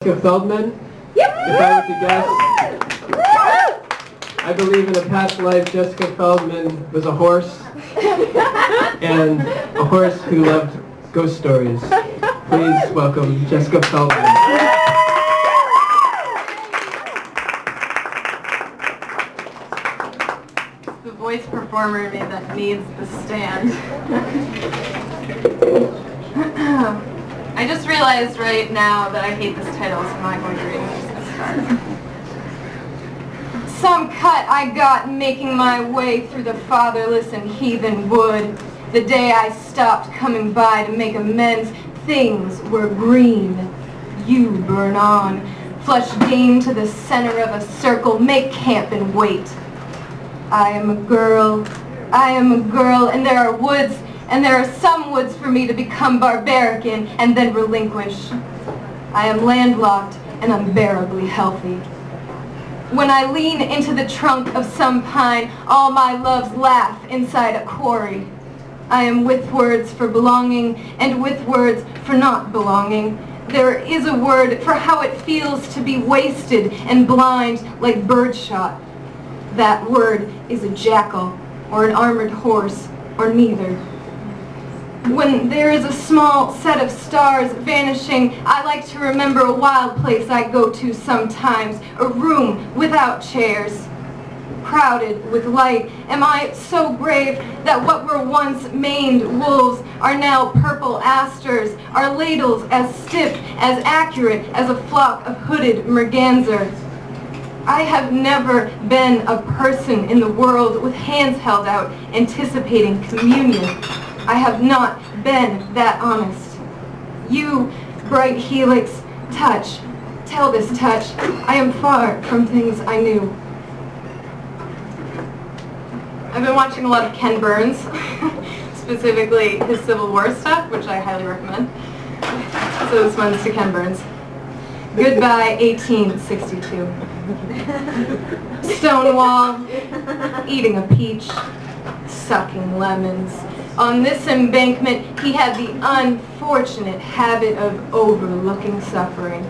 Jess Feldman. Yep. If I were to guess, I believe in a past life Jessica Feldman was a horse, and a horse who loved ghost stories. Please welcome Jessica Feldman. The voice performer in me that needs the stand. I just realized right now that I hate this title, so I'm not going to read it. I'm just going to start. Some cut I got making my way through the fatherless and heathen wood. The day I stopped coming by to make amends, things were green. You burn on. Flush game to the center of a circle, make camp and wait. I am a girl, and there are woods, and there are some woods for me to become barbaric in and then relinquish. I am landlocked and unbearably healthy. When I lean into the trunk of some pine, all my loves laugh inside a quarry. I am with words for belonging and with words for not belonging. There is a word for how it feels to be wasted and blind like birdshot. That word is a jackal or an armored horse or neither. When there is a small set of stars vanishing, I like to remember a wild place I go to sometimes, a room without chairs, crowded with light. Am I so brave that what were once maned wolves are now purple asters, are ladles as stiff, as accurate as a flock of hooded merganser? I have never been a person in the world with hands held out, anticipating communion. I have not been that honest. You, bright helix, touch, tell this touch, I am far from things I knew. I've been watching a lot of Ken Burns, specifically his Civil War stuff, which I highly recommend. So this one's to Ken Burns. Goodbye, 1862. Stonewall, eating a peach, sucking lemons. On this embankment, he had the unfortunate habit of overlooking suffering.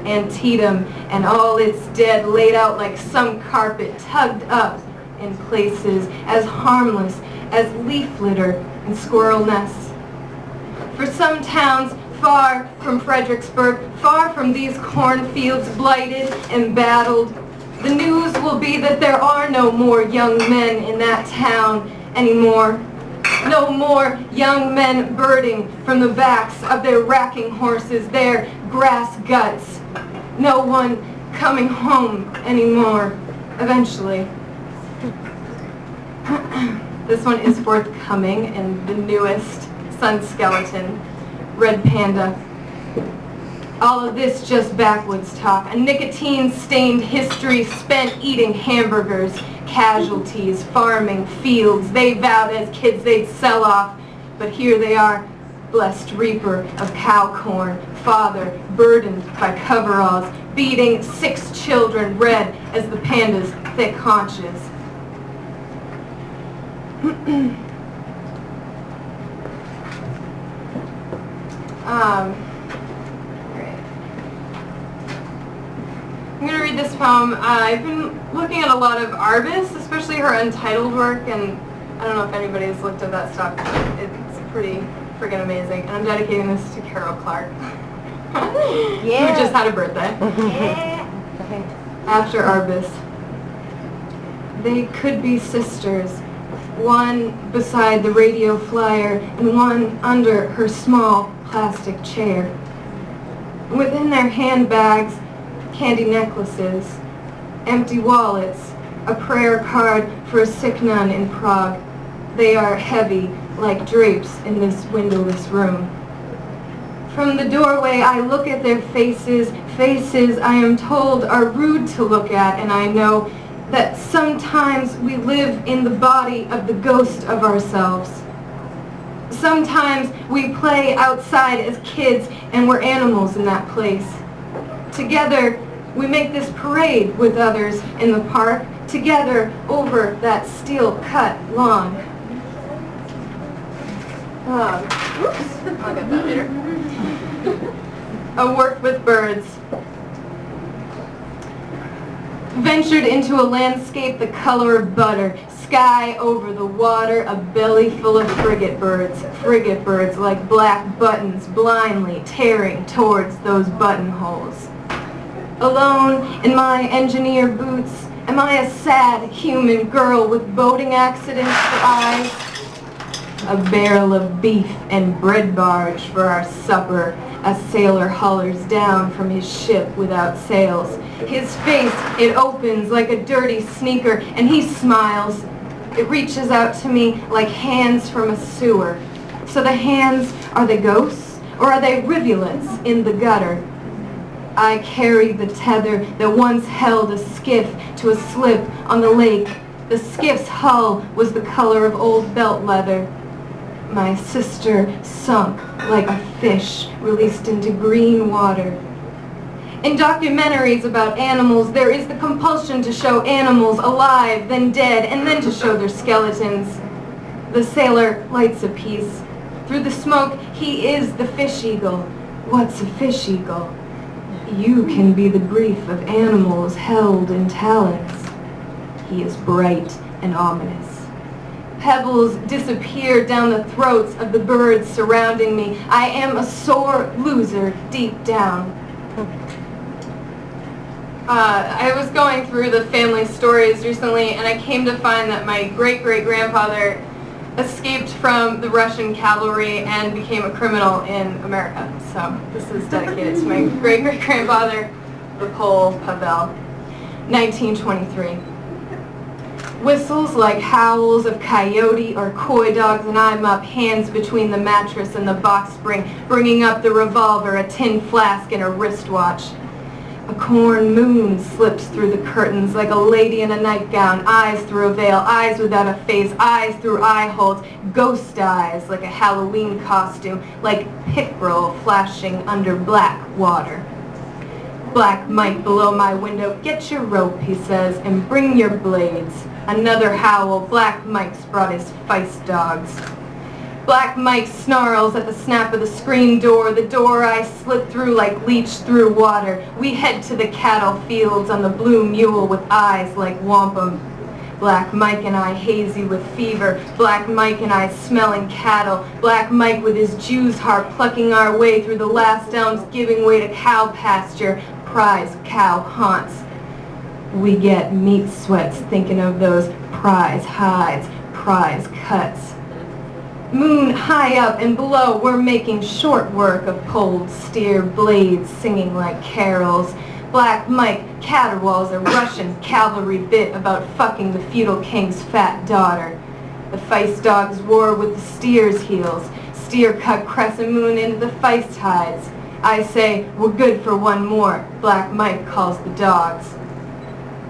Antietam and all its dead laid out like some carpet, tugged up in places as harmless as leaf litter and squirrel nests. For some towns far from Fredericksburg, far from these cornfields blighted and battled, the news will be that there are no more young men in that town anymore. No more young men birding from the backs of their racking horses, their grass guts. No one coming home anymore, eventually. This one is forthcoming in the newest Sun Skeleton, Red Panda. All of this just backwoods talk. A nicotine-stained history spent eating hamburgers, casualties, farming, fields. They vowed as kids they'd sell off, but here they are, blessed reaper of cow corn, father burdened by coveralls, beating 6 children red as the panda's thick haunches. I'm going to read this poem. I've been looking at a lot of Arbus, especially her untitled work, and I don't know if anybody's looked at that stuff. It's pretty friggin' amazing. And I'm dedicating this to Carol Clark, Yeah. who just had a birthday. Yeah. After Arbus. They could be sisters, one beside the radio flyer and one under her small plastic chair. Within their handbags, candy necklaces, empty wallets, a prayer card for a sick nun in Prague. They are heavy like drapes in this windowless room. From the doorway I look at their faces, faces I am told are rude to look at, and I know that sometimes we live in the body of the ghost of ourselves. Sometimes we play outside as kids and we're animals in that place. Together, we make this parade with others in the park, together over that steel-cut lawn. Oops, I'll get that later. A work with birds. Ventured into a landscape the color of butter, sky over the water, a belly full of frigate birds like black buttons blindly tearing towards those buttonholes. Alone in my engineer boots, am I a sad human girl with boating accidents for eyes? A barrel of beef and bread barge for our supper, a sailor hollers down from his ship without sails. His face, it opens like a dirty sneaker, and he smiles. It reaches out to me like hands from a sewer. So the hands, are they ghosts, or are they rivulets in the gutter? I carried the tether that once held a skiff to a slip on the lake. The skiff's hull was the color of old belt leather. My sister sunk like a fish released into green water. In documentaries about animals, there is the compulsion to show animals alive, then dead, and then to show their skeletons. The sailor lights a piece. Through the smoke, he is the fish eagle. What's a fish eagle? You can be the grief of animals held in talons. He is bright and ominous. Pebbles disappear down the throats of the birds surrounding me. I am a sore loser deep down. I was going through the family stories recently, and I came to find that my great-great-grandfather escaped from the Russian cavalry and became a criminal in America. So this is dedicated to my great-great-grandfather, the Pole Pavel. 1923. Whistles like howls of coyote or coy dogs, and I'm up, hands between the mattress and the box spring, bringing up the revolver, a tin flask, and a wristwatch. A corn moon slips through the curtains like a lady in a nightgown, eyes through a veil, eyes without a face, eyes through eye holes, ghost eyes like a Halloween costume, like pickerel flashing under black water. Black Mike below my window, get your rope, he says, and bring your blades. Another howl, Black Mike's brought his feist dogs. Black Mike snarls at the snap of the screen door, the door I slip through like leech through water. We head to the cattle fields on the blue mule with eyes like wampum. Black Mike and I hazy with fever, Black Mike and I smelling cattle, Black Mike with his Jew's heart plucking our way through the last elms giving way to cow pasture, prize cow haunts. We get meat sweats thinking of those prize hides, prize cuts. Moon high up and below, we're making short work of pulled steer blades singing like carols. Black Mike caterwauls a Russian cavalry bit about fucking the feudal king's fat daughter. The feist dogs war with the steer's heels. Steer cut crescent moon into the feist hides. I say, we're good for one more. Black Mike calls the dogs.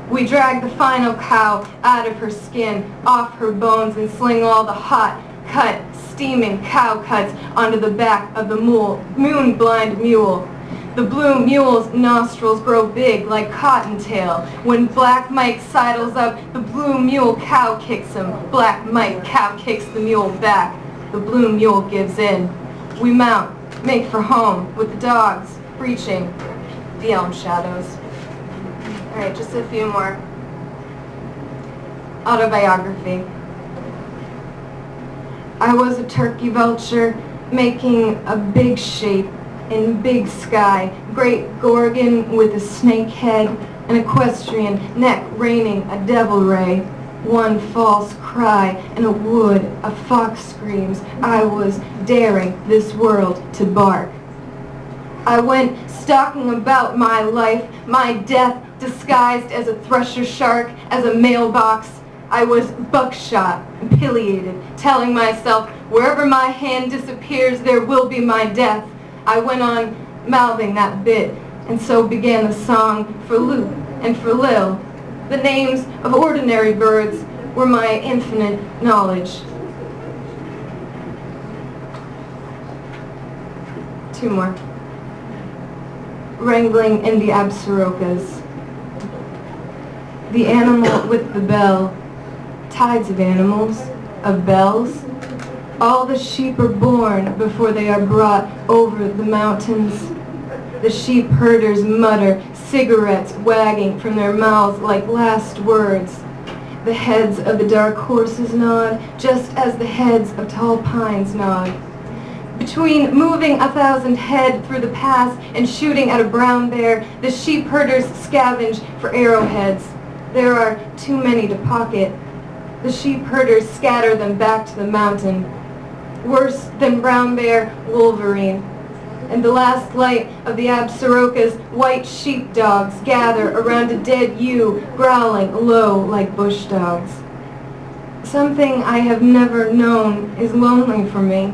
We drag the final cow out of her skin, off her bones, and sling all the hot, cut, steaming cow cuts onto the back of the moon-blind mule. The blue mule's nostrils grow big like cottontail. When Black Mike sidles up, the blue mule cow kicks him. Black Mike cow kicks the mule back. The blue mule gives in. We mount, make for home, with the dogs, breaching the elm shadows. All right, just a few more. Autobiography. I was a turkey vulture making a big shape in big sky, great gorgon with a snake head, an equestrian neck raining a devil ray, one false cry in a wood, a fox screams. I was daring this world to bark. I went stalking about my life, my death disguised as a thresher shark, as a mailbox. I was buckshot, pileated, telling myself, wherever my hand disappears, there will be my death. I went on mouthing that bit, and so began the song for Luke and for Lil. The names of ordinary birds were my infinite knowledge. Two more. Wrangling in the Absarokas. The animal with the bell. Tides of animals, of bells. All the sheep are born before they are brought over the mountains. The sheep herders mutter, cigarettes wagging from their mouths like last words. The heads of the dark horses nod, just as the heads of tall pines nod. Between moving 1,000 head through the pass and shooting at a brown bear, the sheep herders scavenge for arrowheads. There are too many to pocket. The sheep herders scatter them back to the mountain. Worse than brown bear, Wolverine. And the last light of the Absaroka's white sheepdogs gather around a dead ewe, growling low like bush dogs. Something I have never known is lonely for me.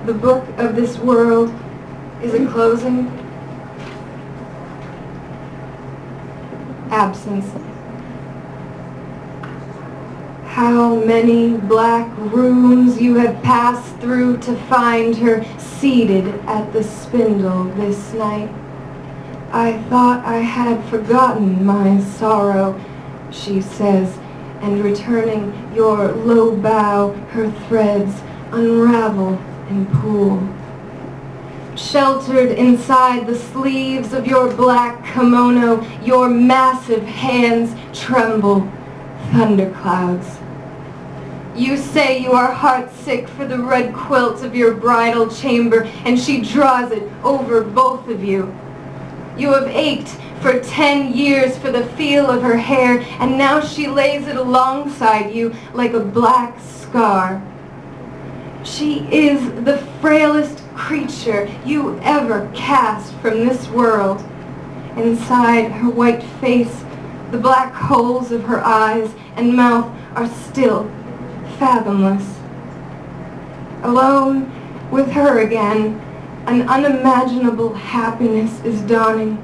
The book of this world is a closing. Absence. How many black rooms you have passed through to find her seated at the spindle this night. I thought I had forgotten my sorrow, she says, and returning your low bow, her threads unravel and pool. Sheltered inside the sleeves of your black kimono, your massive hands tremble, thunderclouds. You say you are heartsick for the red quilt of your bridal chamber, and she draws it over both of you. You have ached for 10 years for the feel of her hair, and now she lays it alongside you like a black scar. She is the frailest creature you ever cast from this world. Inside her white face, the black holes of her eyes and mouth are still fathomless. Alone with her again, an unimaginable happiness is dawning.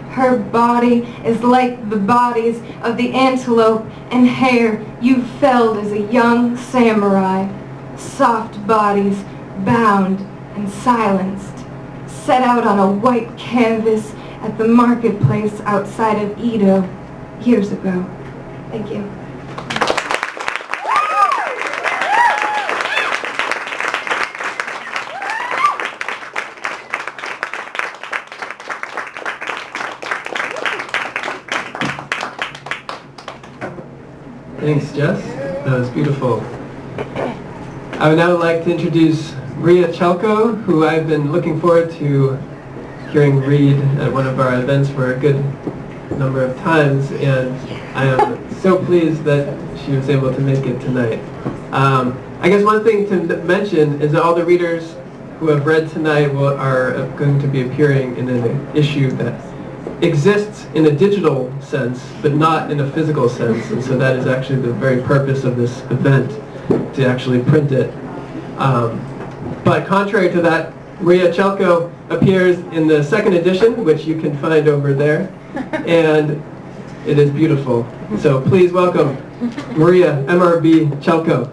Her body is like the bodies of the antelope and hare you felled as a young samurai. Soft bodies, bound and silenced, set out on a white canvas at the marketplace outside of Edo years ago. Thank you. Thanks, Jess. That was beautiful. I would now like to introduce Maria Chelko, who I've been looking forward to hearing read at one of our events for a good number of times, and I am so pleased that she was able to make it tonight. I guess one thing to mention is that all the readers who have read tonight are going to be appearing in an issue that exists in a digital sense, but not in a physical sense, and so that is actually the very purpose of this event, to actually print it. But contrary to that, Maria Chelko appears in the second edition, which you can find over there, and it is beautiful. So please welcome Maria MRB Chelko.